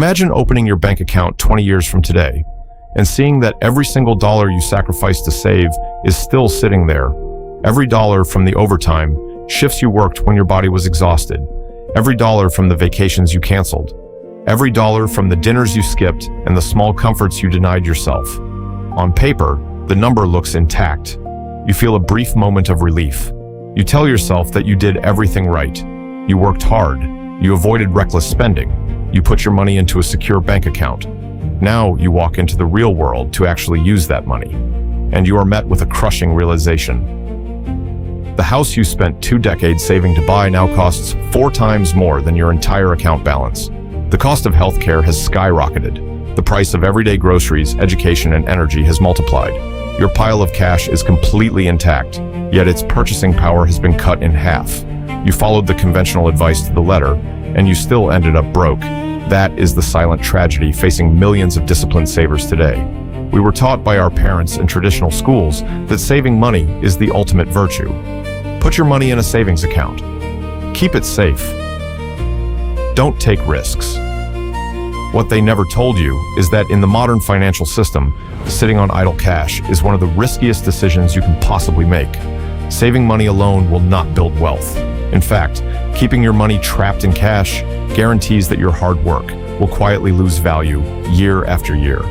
Imagine opening your bank account 20 years from today and seeing that every single dollar you sacrificed to save is still sitting there. Every dollar from the overtime, shifts you worked when your body was exhausted. Every dollar from the vacations you canceled. Every dollar from the dinners you skipped and the small comforts you denied yourself. On paper, the number looks intact. You feel a brief moment of relief. You tell yourself that you did everything right. You worked hard. You avoided reckless spending. You put your money into a secure bank account. Now you walk into the real world to actually use that money, and you are met with a crushing realization. The house you spent 2 decades saving to buy now costs 4 times more than your entire account balance. The cost of healthcare has skyrocketed. The price of everyday groceries, education, and energy has multiplied. Your pile of cash is completely intact, yet its purchasing power has been cut in half. You followed the conventional advice to the letter, and you still ended up broke. That is the silent tragedy facing millions of disciplined savers today. We were taught by our parents and traditional schools that saving money is the ultimate virtue. Put your money in a savings account. Keep it safe. Don't take risks. What they never told you is that in the modern financial system, sitting on idle cash is one of the riskiest decisions you can possibly make. Saving money alone will not build wealth. In fact, keeping your money trapped in cash guarantees that your hard work will quietly lose value year after year.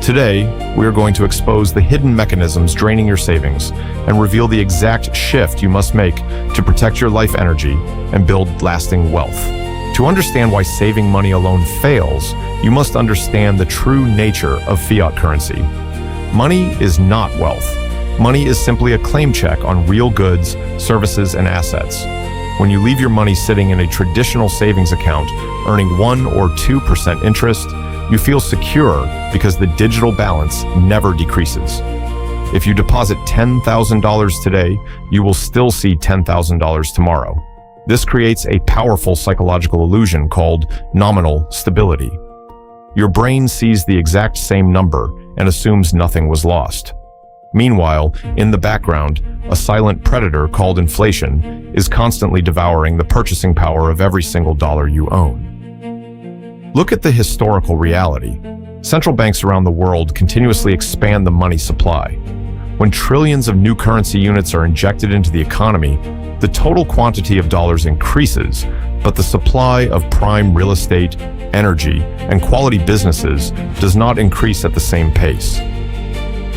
Today, we are going to expose the hidden mechanisms draining your savings and reveal the exact shift you must make to protect your life energy and build lasting wealth. To understand why saving money alone fails, you must understand the true nature of fiat currency. Money is not wealth. Money is simply a claim check on real goods, services, and assets. When you leave your money sitting in a traditional savings account, earning 1 or 2% interest, you feel secure because the digital balance never decreases. If you deposit $10,000 today, you will still see $10,000 tomorrow. This creates a powerful psychological illusion called nominal stability. Your brain sees the exact same number and assumes nothing was lost. Meanwhile, in the background, a silent predator called inflation is constantly devouring the purchasing power of every single dollar you own. Look at the historical reality. Central banks around the world continuously expand the money supply. When trillions of new currency units are injected into the economy, the total quantity of dollars increases, but the supply of prime real estate, energy, and quality businesses does not increase at the same pace.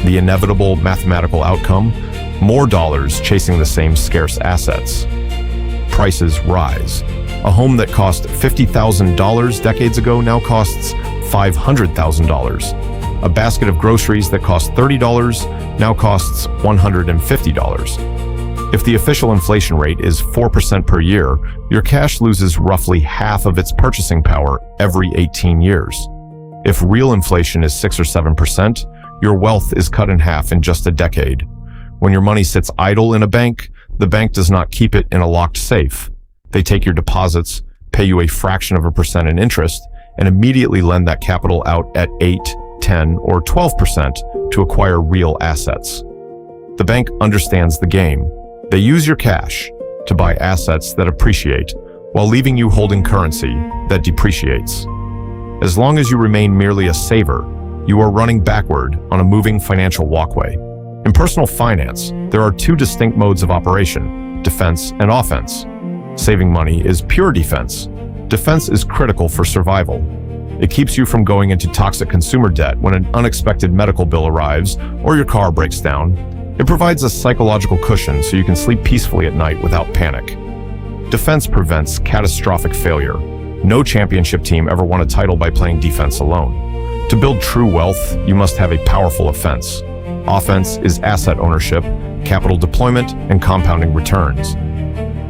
The inevitable mathematical outcome? More dollars chasing the same scarce assets. Prices rise. A home that cost $50,000 decades ago now costs $500,000. A basket of groceries that cost $30 now costs $150. If the official inflation rate is 4% per year, your cash loses roughly half of its purchasing power every 18 years. If real inflation is 6 or 7%, your wealth is cut in half in just a decade. When your money sits idle in a bank, the bank does not keep it in a locked safe. They take your deposits, pay you a fraction of a percent in interest, and immediately lend that capital out at 8, 10, or 12% to acquire real assets. The bank understands the game. They use your cash to buy assets that appreciate while leaving you holding currency that depreciates. As long as you remain merely a saver, you are running backward on a moving financial walkway. In personal finance, there are 2 distinct modes of operation: defense and offense. Saving money is pure defense. Defense is critical for survival. It keeps you from going into toxic consumer debt when an unexpected medical bill arrives or your car breaks down. It provides a psychological cushion so you can sleep peacefully at night without panic. Defense prevents catastrophic failure. No championship team ever won a title by playing defense alone. To build true wealth, you must have a powerful offense. Offense is asset ownership, capital deployment, and compounding returns.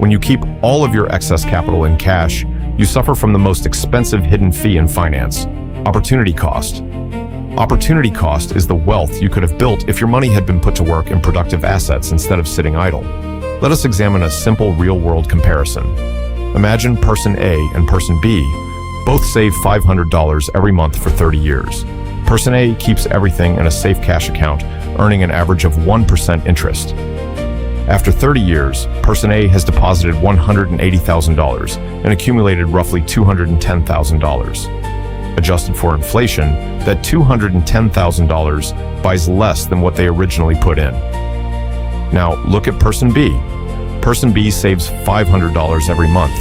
When you keep all of your excess capital in cash, you suffer from the most expensive hidden fee in finance: opportunity cost. Opportunity cost is the wealth you could have built if your money had been put to work in productive assets instead of sitting idle. Let us examine a simple real-world comparison. Imagine person A and person B both save $500 every month for 30 years. Person A keeps everything in a safe cash account, earning an average of 1% interest. After 30 years, person A has deposited $180,000 and accumulated roughly $210,000. adjusted for inflation, that $210,000 buys less than what they originally put in. Now, look at Person B. Person B saves $500 every month,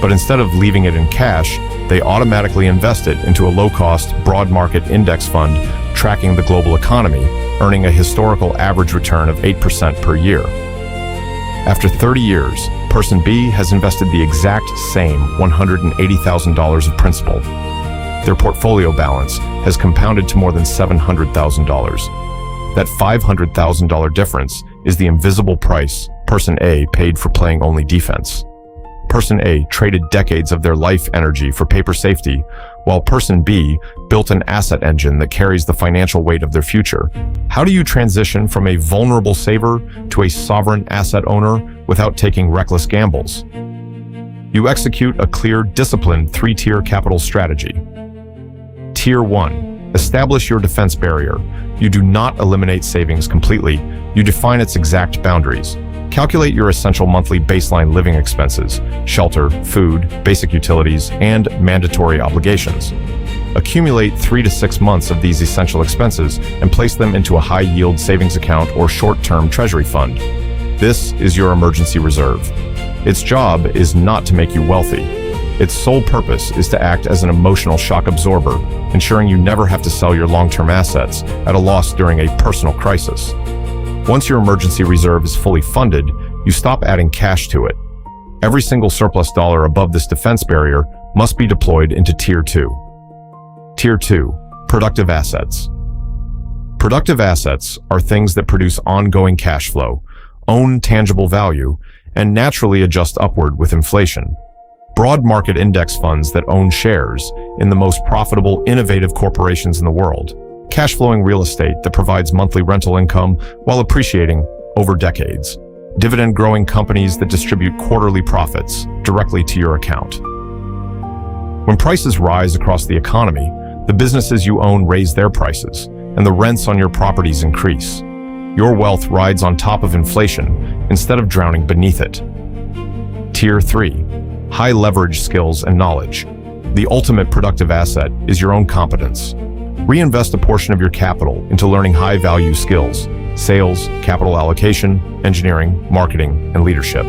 but instead of leaving it in cash, they automatically invest it into a low-cost, broad market index fund tracking the global economy, earning a historical average return of 8% per year. After 30 years, Person B has invested the exact same $180,000 of principal. Their portfolio balance has compounded to more than $700,000. That $500,000 difference is the invisible price Person A paid for playing only defense. Person A traded decades of their life energy for paper safety, while Person B built an asset engine that carries the financial weight of their future. How do you transition from a vulnerable saver to a sovereign asset owner without taking reckless gambles? You execute a clear, disciplined three-tier capital strategy. Tier 1. Establish your defense barrier. You do not eliminate savings completely. You define its exact boundaries. Calculate your essential monthly baseline living expenses, shelter, food, basic utilities, and mandatory obligations. Accumulate 3 to 6 months of these essential expenses and place them into a high-yield savings account or short-term treasury fund. This is your emergency reserve. Its job is not to make you wealthy. Its sole purpose is to act as an emotional shock absorber, ensuring you never have to sell your long-term assets at a loss during a personal crisis. Once your emergency reserve is fully funded, you stop adding cash to it. Every single surplus dollar above this defense barrier must be deployed into Tier 2. Tier 2. Productive assets. Productive assets are things that produce ongoing cash flow, own tangible value, and naturally adjust upward with inflation. Broad market index funds that own shares in the most profitable, innovative corporations in the world. Cash-flowing real estate that provides monthly rental income while appreciating over decades. Dividend-growing companies that distribute quarterly profits directly to your account. When prices rise across the economy, the businesses you own raise their prices, and the rents on your properties increase. Your wealth rides on top of inflation instead of drowning beneath it. Tier 3. High-leverage skills and knowledge. The ultimate productive asset is your own competence. Reinvest a portion of your capital into learning high-value skills: sales, capital allocation, engineering, marketing, and leadership.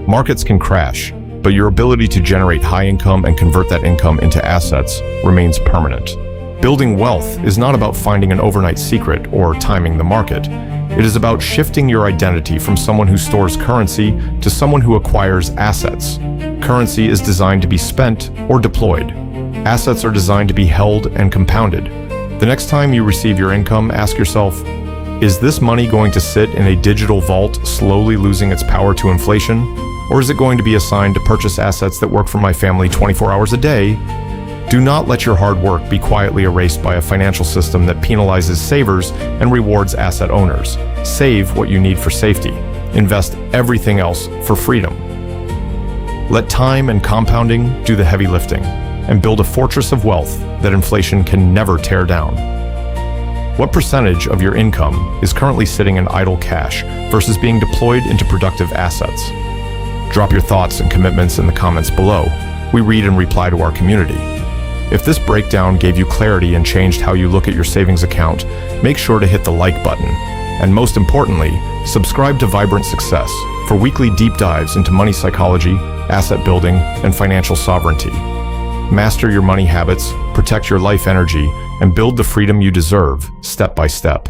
Markets can crash, but your ability to generate high income and convert that income into assets remains permanent. Building wealth is not about finding an overnight secret or timing the market. It is about shifting your identity from someone who stores currency to someone who acquires assets. Currency is designed to be spent or deployed. Assets are designed to be held and compounded. The next time you receive your income, ask yourself, is this money going to sit in a digital vault, slowly losing its power to inflation? Or is it going to be assigned to purchase assets that work for my family 24 hours a day? Do not let your hard work be quietly erased by a financial system that penalizes savers and rewards asset owners. Save what you need for safety. Invest everything else for freedom. Let time and compounding do the heavy lifting, and build a fortress of wealth that inflation can never tear down. What percentage of your income is currently sitting in idle cash versus being deployed into productive assets? Drop your thoughts and commitments in the comments below. We read and reply to our community. If this breakdown gave you clarity and changed how you look at your savings account, make sure to hit the like button. And most importantly, subscribe to Vibrant Success for weekly deep dives into money psychology, asset building, and financial sovereignty. Master your money habits, protect your life energy, and build the freedom you deserve, step by step.